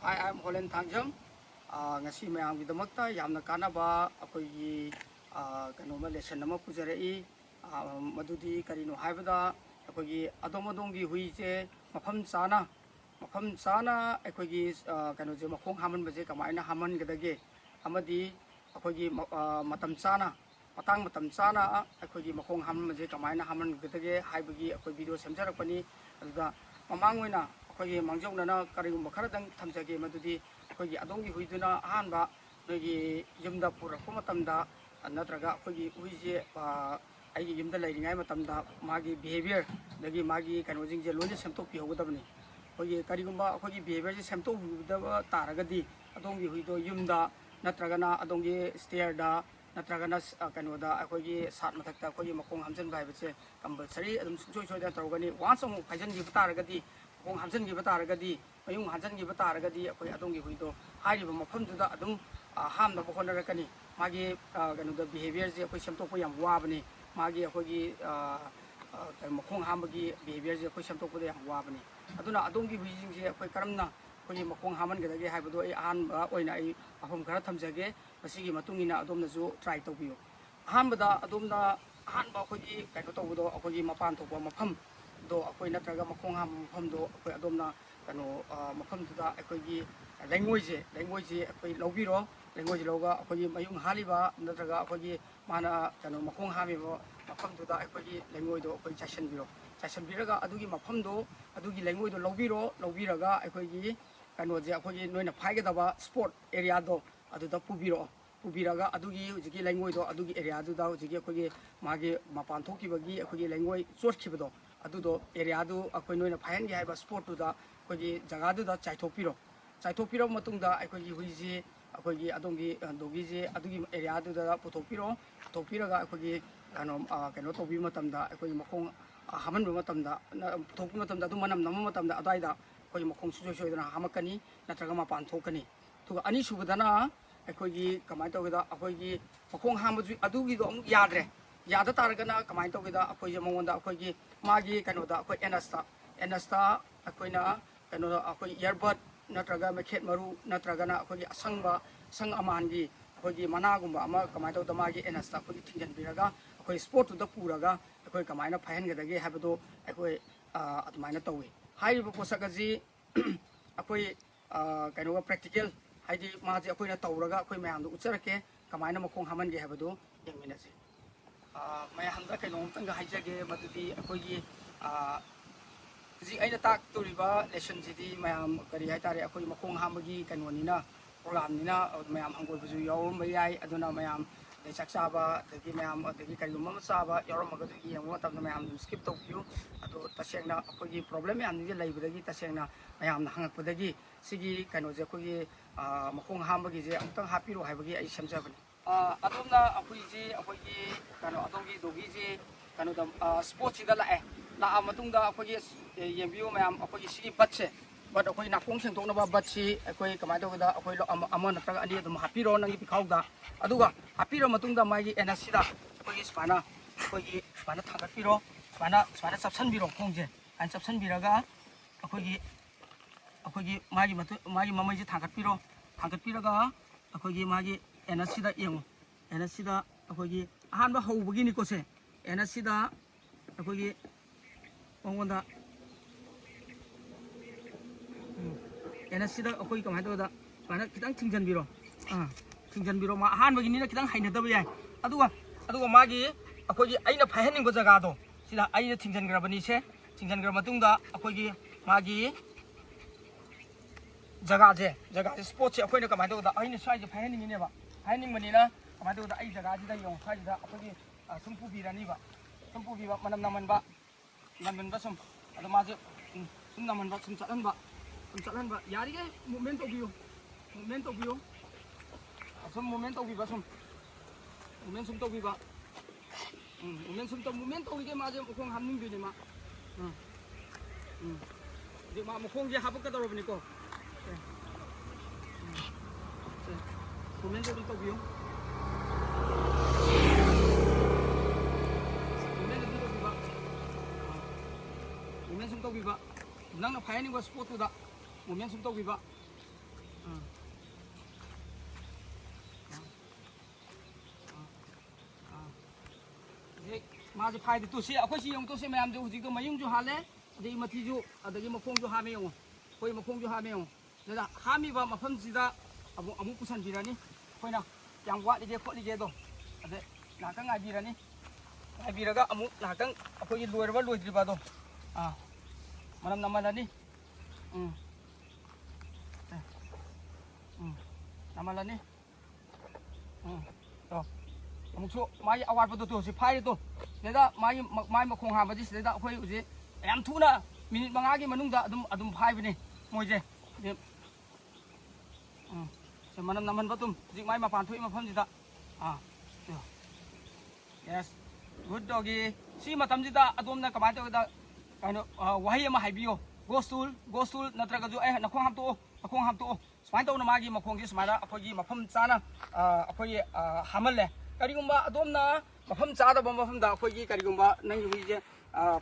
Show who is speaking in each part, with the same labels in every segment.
Speaker 1: I am Holland Thangjam. Ngasi mayamgidamagta yamna kanaba akoigi kanoma lesson nama pujarei madudi karino haibada akoigi adomodongi huije mafam chana akoigi kanoje makhong haman baje kamaina haman gadage amadi akoigi matam chana akoigi makhong haman baje kamaina haman gadage haibagi akoi video semjarakpani aduda mamangwena akoigi mangjongna karigumba kharadang thamjage madudi akoigi adongi huiduna ahanba noigi yumda purakpa matamda natraga akoigi huije aigi yumda lairingai matamda magi behavior dagi magi kanojingje loine semtokpi hogadabani akoigi karigumba akoigi behavior je semtokdaba taragadi adongi huido yumda natragana adongi stair da natragana kanoda akoigi sat mathakta akoigi makong hamjan baibache compulsory adum soi soi da tarugani once amuk phaijan gi taragadi ꯈꯣꯡ ꯍꯥꯝꯖꯟꯈꯤꯕ ꯇꯥꯔꯒꯗꯤ ꯃꯌꯨꯡ ꯍꯥꯝꯖꯟꯈꯤꯕ ꯇꯥꯔꯒꯗꯤ ꯑꯩꯈꯣꯏ ꯑꯗꯣꯝꯒꯤ ꯍꯨꯏꯗꯣ ꯍꯥꯏꯔꯤꯕ ꯃꯐꯝꯗꯨꯗ ꯑꯗꯨꯝ ꯍꯥꯝꯅꯕ ꯍꯣꯠꯅꯔꯛꯀꯅꯤ ꯃꯥꯒꯤ ꯀꯩꯅꯣꯗ ꯕꯤꯍꯦꯕꯤꯌꯔꯁꯦ ꯑꯩꯈꯣꯏ ꯁꯦꯝꯗꯣꯛꯄ ꯌꯥꯝ ꯋꯥꯕꯅꯤ ꯃꯥꯒꯤ ꯑꯩꯈꯣꯏꯒꯤ ꯃꯈꯣꯡ ꯍꯥꯝꯕꯒꯤ ꯕꯤꯍꯦꯕꯤꯌꯔꯁꯦ ꯑꯩꯈꯣꯏ ꯁꯦꯝꯗꯣꯛꯄꯗ ꯌꯥꯝ ꯋꯥꯕꯅꯤ ꯑꯗꯨꯅ ꯑꯗꯣꯝꯒꯤ ꯍꯨꯏꯁꯤꯡꯁꯦ ꯑꯩꯈꯣꯏ ꯀꯔꯝꯅ ꯑꯩꯈꯣꯏꯒꯤ ꯃꯈꯣꯡ ꯍꯥꯝꯍꯟꯒꯗꯒꯦ ꯍꯥꯏꯕꯗꯣ ꯑꯩ ꯑꯍꯥꯟꯕ ꯑꯣꯏꯅ ꯑꯩ ꯋꯥꯐꯝ ꯈꯔ ꯊꯝꯖꯒꯦ ꯃꯁꯤꯒꯤ ꯃꯇꯨꯡ ꯏꯟꯅ ꯑꯗꯣꯝꯅꯁꯨ ꯇ꯭ꯔꯥꯏ ꯇꯧꯕꯤꯌꯨ ꯑꯍꯥꯟꯕꯗ ꯑꯗꯣꯝꯅ ꯑꯍꯥꯟꯕ ꯑꯩꯈꯣꯏꯒꯤ ꯀꯩꯅꯣ ꯇꯧꯕꯗꯣ ꯑꯩꯈꯣꯏꯒꯤ ꯃꯄꯥꯟ ꯊꯣꯛꯄ ꯃꯐꯝꯗꯣ ꯑꯩꯈꯣꯏ ꯅꯠꯇ꯭ꯔꯒ ꯃꯈꯣꯡ ꯍꯥꯝꯕ ꯃꯐꯝꯗꯣ ꯑꯩꯈꯣꯏ ꯑꯗꯣꯝꯅ ꯀꯩꯅꯣ ꯃꯐꯝꯗꯨꯗ ꯑꯩꯈꯣꯏꯒꯤ ꯂꯩꯉꯣꯏꯁꯦ ꯑꯩꯈꯣꯏ ꯂꯧꯕꯤꯔꯣ ꯂꯩꯉꯣꯏꯁꯦ ꯂꯧꯔꯒ ꯑꯩꯈꯣꯏꯒꯤ ꯃꯌꯨꯡ ꯍꯥꯜꯂꯤꯕ ꯅꯠꯇ꯭ꯔꯒ ꯑꯩꯈꯣꯏꯒꯤ ꯃꯥꯅ ꯀꯩꯅꯣ ꯃꯈꯣꯡ ꯍꯥꯝꯃꯤꯕ ꯃꯐꯝꯗꯨꯗ ꯑꯩꯈꯣꯏꯒꯤ ꯂꯩꯉꯣꯏꯗꯣ ꯑꯩꯈꯣই ꯆꯥꯏꯁꯟꯕꯤꯔꯒ ꯑꯗꯨꯒꯤ ꯃꯐꯝꯗꯣ ꯑꯗꯨꯒꯤ ꯂꯩꯉꯣꯏꯗꯣ ꯂꯧꯕꯤꯔꯒ ꯑꯩꯈꯣꯏꯒꯤ ꯀꯩꯅꯣꯁꯦ ꯑꯩꯈꯣꯏꯒꯤ ꯅꯣꯏꯅ ꯐꯥꯏꯒꯗꯕ ꯁ꯭ꯄꯣꯔꯠ ꯑꯦꯔꯤꯌꯥꯗꯣ ꯑꯗꯨꯗ ꯄꯨꯕꯤꯔꯒ ꯑꯗꯨꯒꯤ ꯍꯧꯖꯤꯛꯀꯤ ꯂꯩꯉꯣꯏꯗꯣ ꯑꯗꯨꯒꯤ ꯑꯦꯔꯤꯌꯥꯗꯨꯗ ꯍꯧꯖꯤꯛꯀꯤ ꯑꯩꯈꯣꯏꯒꯤ ꯃꯥꯒꯤ ꯃꯄꯥꯟ ꯊꯣꯛꯈꯤꯕꯒꯤ ꯑꯩꯈꯣꯏꯒꯤ ꯂꯩꯉꯣꯏ ꯆꯣꯠꯈꯤꯕꯗꯣ ꯑꯗꯨꯗꯣ ꯑꯦꯔꯤꯌꯥꯗꯨ ꯑꯩꯈꯣꯏ ꯅꯣꯏꯅ ꯐꯥꯏꯍꯟꯒꯦ ꯍꯥꯏꯕ ꯁ꯭ꯄꯣꯔꯠꯇꯨꯗ ꯑꯩꯈꯣꯏꯒꯤ ꯖꯒꯥꯗꯨꯗ ꯆꯥꯏꯊꯣꯛꯄꯤꯔꯕ ꯃꯇꯨꯡꯗ ꯑꯩꯈꯣꯏꯒꯤ ꯍꯨꯏꯁꯤ ꯑꯩꯈꯣꯏꯒꯤ ꯑꯗꯣꯝꯒꯤ ꯗꯣꯒꯤꯁꯦ ꯑꯗꯨꯒꯤ ꯑꯦꯔꯤꯌꯥꯗꯨꯗ ꯄꯨꯊꯣꯛꯄꯤꯔꯒ ꯑꯩꯈꯣꯏꯒꯤ ꯀꯩꯅꯣ ꯇꯧꯕꯤꯕ ꯃꯇꯝꯗ ꯑꯩꯈꯣꯏꯒꯤ ꯃꯈꯣꯡ ꯍꯥꯝꯍꯟꯕ ꯃꯇꯝꯗ ꯄꯨꯊꯣꯛꯄ ꯃꯇꯝꯗ ꯑꯗꯨꯝ ꯃꯅꯝ ꯅꯝꯕ ꯃꯇꯝꯗ ꯑꯗꯨꯋꯥꯏꯗ ꯑꯩꯈꯣꯏꯒꯤ ꯃꯈꯣꯡ ꯁꯨꯡꯁꯣꯏ ꯁꯣꯏꯗꯅ ꯍꯥꯝꯃꯛꯀꯅꯤ ꯅꯠꯇ꯭ꯔꯒ ꯃꯄꯥꯟ ꯊꯣꯛꯀꯅꯤ ꯑꯗꯨꯒ ꯑꯅꯤꯁꯨꯕꯗꯅ ꯑꯩꯈꯣꯏꯒꯤ ꯀꯃꯥꯏꯅ ꯇꯧꯒꯦꯗ ꯑꯩꯈꯣꯏꯒꯤ ꯃꯈꯣꯡ ꯍꯥꯝꯕꯁꯨ ꯑꯗꯨꯒꯤꯗꯣ ꯑꯃꯨꯛ ꯌꯥꯗ ꯇꯥꯔꯒꯅ ꯀꯃꯥꯏꯅ ꯇꯧꯒꯦꯗ ꯑꯩꯈꯣꯏꯁꯦ ꯃꯉꯣꯟꯗ ꯑꯩꯈꯣꯏꯒꯤ ꯃꯥꯒꯤ ꯀꯩꯅꯣꯗ ꯑꯩꯈꯣꯏ ꯑꯦꯅꯁꯇ ꯑꯩꯈꯣꯏꯅ ꯀꯩꯅꯣꯗ ꯑꯩꯈꯣꯏ ꯏꯌꯔꯕꯠ ꯅꯠꯇ꯭ꯔꯒ ꯃꯩꯈꯦꯠ ꯃꯔꯨ ꯅꯠꯇ꯭ꯔꯒꯅ ꯑꯩꯈꯣꯏꯒꯤ ꯑꯁꯪ ꯑꯃꯥꯟꯒꯤ ꯑꯩꯈꯣꯏꯒꯤ ꯃꯅꯥꯒꯨꯝꯕ ꯑꯃ ꯀꯃꯥꯏꯅ ꯇꯧꯗ ꯃꯥꯒꯤ ꯑꯦꯅꯁꯇ ꯑꯩꯈꯣꯏꯒꯤ ꯊꯤꯡꯖꯤꯟꯕꯤꯔꯒ ꯑꯩꯈꯣꯏ ꯁ꯭ꯄꯣꯔꯠꯇꯨꯗ ꯄꯨꯔꯒ ꯑꯩꯈꯣꯏ ꯀꯃꯥꯏꯅ ꯐꯥꯏꯍꯟꯒꯗꯒꯦ ꯍꯥꯏꯕꯗꯣ ꯑꯩꯈꯣꯏ ꯑꯗꯨꯃꯥꯏꯅ ꯇꯧꯏ ꯍꯥꯏꯔꯤꯕ ꯄꯣꯠꯁꯛ ꯑꯁꯤ ꯑꯩꯈꯣꯏ ꯀꯩꯅꯣꯒ ꯄ꯭ꯔꯦꯛꯇꯤꯀꯦꯜ ꯍꯥꯏꯗꯤ ꯃꯥꯁꯦ ꯑꯩꯈꯣꯏꯅ ꯇꯧꯔꯒ ꯑꯩꯈꯣꯏ ꯃꯌꯥꯝꯗ ꯎꯠꯆꯔꯛꯀꯦ ꯀꯃꯥꯏꯅ ꯃꯈꯣꯡ ꯍꯥꯝꯍꯟꯒꯦ ꯍꯥꯏꯕꯗꯣ ꯌꯦꯡꯃꯤꯟꯅꯁꯤ ꯃꯌꯥꯝꯗ ꯀꯩꯅꯣꯝꯇꯪꯒ ꯍꯥꯏꯖꯒꯦ ꯃꯗꯨꯗꯤ ꯑꯩꯈꯣꯏꯒꯤ ꯍꯧꯖꯤꯛ ꯑꯩꯅ ꯇꯥꯛꯇꯧꯔꯤꯕ ꯂꯦꯁꯟꯁꯤꯗꯤ ꯃꯌꯥꯝ ꯀꯔꯤ ꯍꯥꯏꯇꯥꯔꯦ ꯑꯩꯈꯣꯏ ꯃꯈꯣꯡ ꯍꯥꯝꯕꯒꯤ ꯀꯩꯅꯣꯅꯤꯅ ꯄ꯭ꯔꯣꯒ꯭ꯔꯥꯝꯅꯤꯅ ꯃꯌꯥꯝ ꯍꯪꯒꯣꯏꯕꯁꯨ ꯌꯥꯎꯔꯝꯕ ꯌꯥꯏ ꯑꯗꯨꯅ ꯃꯌꯥꯝ ꯑꯗꯩ ꯆꯥꯛ ꯆꯥꯕ ꯑꯗꯒꯤ ꯃꯌꯥꯝ ꯑꯗꯒꯤ ꯀꯔꯤꯒꯨꯝꯕ ꯑꯃ ꯆꯥꯕ ꯌꯥꯎꯔꯝꯃꯒꯁꯨ ꯌꯦꯡꯕ ꯃꯇꯝꯗ ꯃꯌꯥꯝ ꯑꯗꯨꯝ ꯁ꯭ꯀꯤꯞ ꯇꯧꯕꯤꯌꯨ ꯑꯗꯣ ꯇꯁꯦꯡꯅ ꯑꯩꯈꯣꯏꯒꯤ ꯄ꯭ꯔꯣꯕ꯭ꯂꯦꯝ ꯃꯌꯥꯝꯁꯤꯡꯁꯦ ꯂꯩꯕꯗꯒꯤ ꯇꯁꯦꯡꯅ ꯃꯌꯥꯝꯅ ꯍꯪꯉꯛꯄꯗꯒꯤ ꯁꯤꯒꯤ ꯀꯩꯅꯣꯁꯦ ꯑꯩꯈꯣꯏꯒꯤ ꯃꯈꯣꯡ ꯍꯥꯝꯕꯒꯤꯁꯦ ꯑꯃꯨꯛꯇꯪ ꯍꯥꯞꯄꯤꯔꯣ ꯍꯥꯏꯕꯒꯤ ꯑꯩ ꯁꯦꯝꯖꯕꯅꯤ ꯑꯗꯣꯝꯅ ꯑꯩꯈꯣꯏꯁꯤ ꯑꯩꯈꯣꯏꯒꯤ ꯀꯩꯅꯣ ꯑꯗꯣꯝꯒꯤ ꯗꯣꯒꯤꯁꯤ ꯀꯩꯅꯣꯗ ꯁ꯭ꯄꯣꯔꯠꯁꯤꯗ ꯂꯥꯛꯑ ꯃꯇꯨꯡꯗ ꯑꯩꯈꯣꯏꯒꯤ ꯌꯦꯡꯕꯤꯌꯨ ꯃꯌꯥꯝ ꯑꯩꯈꯣꯏꯒꯤ ꯁꯤꯒꯤ ꯕꯠꯁꯦ ꯑꯩꯈꯣꯏ ꯅꯥꯀꯣꯡ ꯁꯦꯡꯗꯣꯛꯅꯕ ꯕꯠꯁꯤ ꯑꯩꯈꯣꯏ ꯀꯃꯥꯏꯅ ꯇꯧꯒꯦꯗ ꯑꯩꯈꯣꯏ ꯑꯃ ꯅꯠꯇ꯭ꯔꯒ ꯑꯅꯤ ꯑꯗꯨꯝ ꯍꯥꯞꯄꯤꯔꯣ ꯅꯪꯒꯤ ꯄꯤꯈꯥꯎꯗ ꯑꯗꯨꯒ ꯍꯥꯞꯄꯤꯔ ꯃꯇꯨꯡꯗ ꯃꯥꯒꯤ ꯑꯦꯅꯁꯁꯤꯗ ꯑꯩꯈꯣꯏꯒꯤ ꯁꯨꯃꯥꯏꯅ ꯊꯥꯡꯒꯠꯄꯤꯔꯣ ꯁꯨꯃꯥꯏꯅ ꯆꯞꯁꯟꯕꯤꯔꯣ ꯈꯣꯡꯁꯦ ꯁꯨꯃꯥꯏꯅ ꯆꯞꯁꯟꯕꯤꯔꯒ ꯑꯩꯈꯣꯏꯒꯤ ꯃꯥꯒꯤ ꯃꯃꯩꯁꯦ ꯊꯥꯡꯒꯠꯄꯤꯔꯒ ꯑꯩꯈꯣꯏꯒꯤ ꯃꯥꯒꯤ ꯑꯦꯅꯁꯁꯤꯗ ꯌꯦꯡꯉꯨ ꯑꯦꯅꯁꯁꯤꯗ ꯑꯩꯈꯣꯏꯒꯤ ꯑꯍꯥꯟꯕ ꯍꯧꯕꯒꯤꯅꯤꯀꯣꯁꯦ ꯑꯦꯅꯁꯁꯤꯗ ꯑꯩꯈꯣꯏꯒꯤ ꯃꯉꯣꯟꯗ ꯑꯦꯅꯁꯁꯤꯗ ꯑꯩꯈꯣꯏ ꯀꯃꯥꯏꯅ ꯇꯧꯕꯗ ꯁꯨꯃꯥꯏꯅ ꯈꯤꯇꯪ ꯊꯤꯡꯖꯟꯕꯤꯔꯣ ꯃꯥ ꯑꯍꯥꯟꯕꯒꯤꯅꯤꯅ ꯈꯤꯇꯪ ꯍꯩꯅꯗꯕ ꯌꯥꯏ ꯑꯗꯨꯒ ꯃꯥꯒꯤ ꯑꯩꯈꯣꯏꯒꯤ ꯑꯩꯅ ꯐꯥꯏꯍꯟꯅꯤꯡꯕ ꯖꯒꯥꯗꯣ ꯁꯤꯗ ꯑꯩꯅ ꯊꯤꯡꯖꯟꯈ꯭ꯔ ꯃꯇꯨꯡꯗ ꯑꯩꯈꯣꯏꯒꯤ ꯃꯥꯒꯤ ꯖꯒꯥꯁꯦ ꯁ꯭ꯄꯣꯠꯁꯦ ꯑꯩꯈꯣꯏꯅ ꯀꯃꯥꯏꯅ ꯇꯧꯕꯗ ꯑꯩꯅ ꯁ꯭ꯋꯥꯏꯁꯦ ꯐꯥꯏꯍꯟꯅꯤꯡꯕꯅꯤꯅ ꯀꯃꯥꯏꯅ ꯇꯧꯕꯗ ꯑꯩ ꯖꯒꯥꯁꯤꯗ ꯌꯦꯡꯉꯨ ꯁ꯭ꯋꯥꯏꯁꯤꯗ ꯑꯩꯈꯣꯏꯒꯤ ꯁꯨꯝ ꯄꯨꯕꯤꯕ ꯃꯅꯝ ꯅꯝꯍꯟꯕ ꯁꯨꯝ ꯑꯗꯣ ꯃꯥꯁꯦ ꯁꯨꯝ ꯅꯝꯍꯟꯕ ꯁꯨꯝ ꯆꯠꯍꯟꯕ ꯌꯥꯔꯤꯈꯩ ꯃꯨꯚꯃꯦꯟ ꯇꯧꯕꯤꯌꯨ ꯁꯨꯝ ꯃꯨꯚꯃꯦꯟ ꯇꯧꯕꯤꯕ ꯃꯨꯚꯃꯦꯟ ꯇꯧꯔꯤꯈꯩ ꯃꯥꯁꯦ ꯃꯈꯣꯡ ꯍꯥꯝꯅꯤꯡꯗꯣꯏꯅꯦ ꯃꯥ ꯍꯧꯖꯤꯛ ꯃꯥ ꯃꯈꯣꯡꯁꯦ ꯍꯥꯞꯄꯛꯀꯗꯧꯔꯕꯅꯤꯀꯣ ꯃꯨꯚꯃꯦꯟꯁꯨ ꯑꯗꯨꯝ ꯇꯧꯕꯤꯌꯨ ꯃꯨꯚꯃꯦꯟ ꯁꯨꯝ ꯇꯧꯕꯤꯕ ꯅꯪꯅ ꯐꯥꯏꯍꯟꯅꯤꯡꯕ ꯁ꯭ꯄꯣꯠꯇꯨꯗ ꯃꯨꯚꯃꯦꯟ ꯁꯨꯝ ꯇꯧꯕꯤꯕ माजे फायदे तुसी अखोई सी यंग तुसी मैम जो हुजिक तो मयुंग जो हाले अदगी मथी जो अदगी मखोंग जो हामे यंग कोई मखोंग जो हामे यंग जदा हामी बा मफम जिदा अमु पुसन बिरानी कोइना याम वाटलिगे खोटलिगे दो अदे नाकंग आबिरानी आबिरगा अमु नाकंग अखोई लोयरबा लोयद्रिबा दो मनम नमलानी नमलानी तो अमुकसु माई अवाटपदो तो सि फाइरे तो सेदा माई मखोंग हाबदि सेदा अखोई उजे याम थुना मिनिट 5 गी मनुंगदा अदुम फाइबने मोइजे से मनम नमन बतुम जिक माई मपान थोइ मफम जिदा यस गुड डॉगी सी मतम जिदा अदोमना कमाय तोदा काइनो वहाई अमा हाइबियो गोस्टूल नत्रगा जो ए नखोंग हामतो सुमाय तौना मागी मखोंग सुमायना अखोगी मफम चाना अखोई हामले करिगुम्बा अदोमना मफम चादबा मफमदा अखोगी करिगुम्बा नंग हुइजे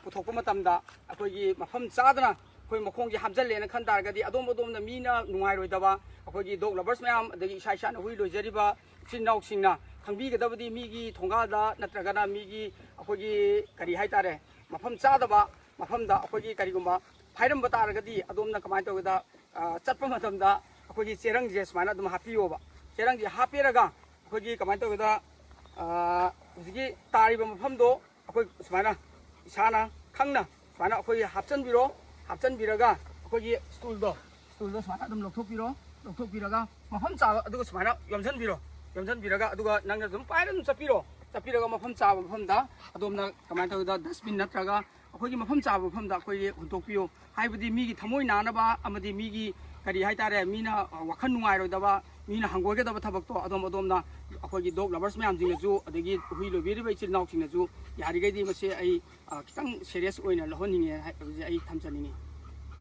Speaker 1: पुथोकपा मतमदा अखोगी मफम चादना अखोई मखोंग हामजलेना खन तारगदी अदोमना मीना नुंगाइरोइदबा अखोगी डॉग लवर्स मैम अदगी इसा इसाना हुइ लोइजरिबा चिन्नाउसिंगना खंबीगदबदी मीगी थोंगादा नत्रगना मीगी अखोगी करि हाइतारे मफम चादबा मफमदा अखोगी करिगुम्बा फाइरम बतारगदी अदोमना कमाय तोगदा चटपा मतमदा अखोगी चेरंग जे सुमायना अदुम हापियोबा चेरंग जे हापेरगा अखोगी कमाय तोगदा हुजिगी तारिबा मफमदो अखोई सुमायना इसाना खंगना सुमायना अखोई हापचनबिरगा अखोगी स्टूलदो सुमायना अदुम लौथोकबिरगा मफम चाबा अदुगा सुमायना यमझनबिरगा अदुगा नंगना अदुम पाइरम चप्पिरगा मफम चाबा मफमदा अदोमना कमाय तोगदा डस्टबिन नत्रगा अखोगी मफम चाबा मफमदा अखोई हुंतोकपियो हाइबदी मीगी थमोय नानबा अमदी मीगी करी हाइतारे मीना वखन नुंगाइरोदबा मीना हंगोगदबा थबकतो अदोमना अखोगी डॉग लवर्स मैम जिंगजु अदगी हुइ लोबिरिबा इचिल नाउसिंगजु यारिगैदी मसे आई खितंग सीरियस ओइना लहोनिंगे हाइबजी आई थमचनिंगे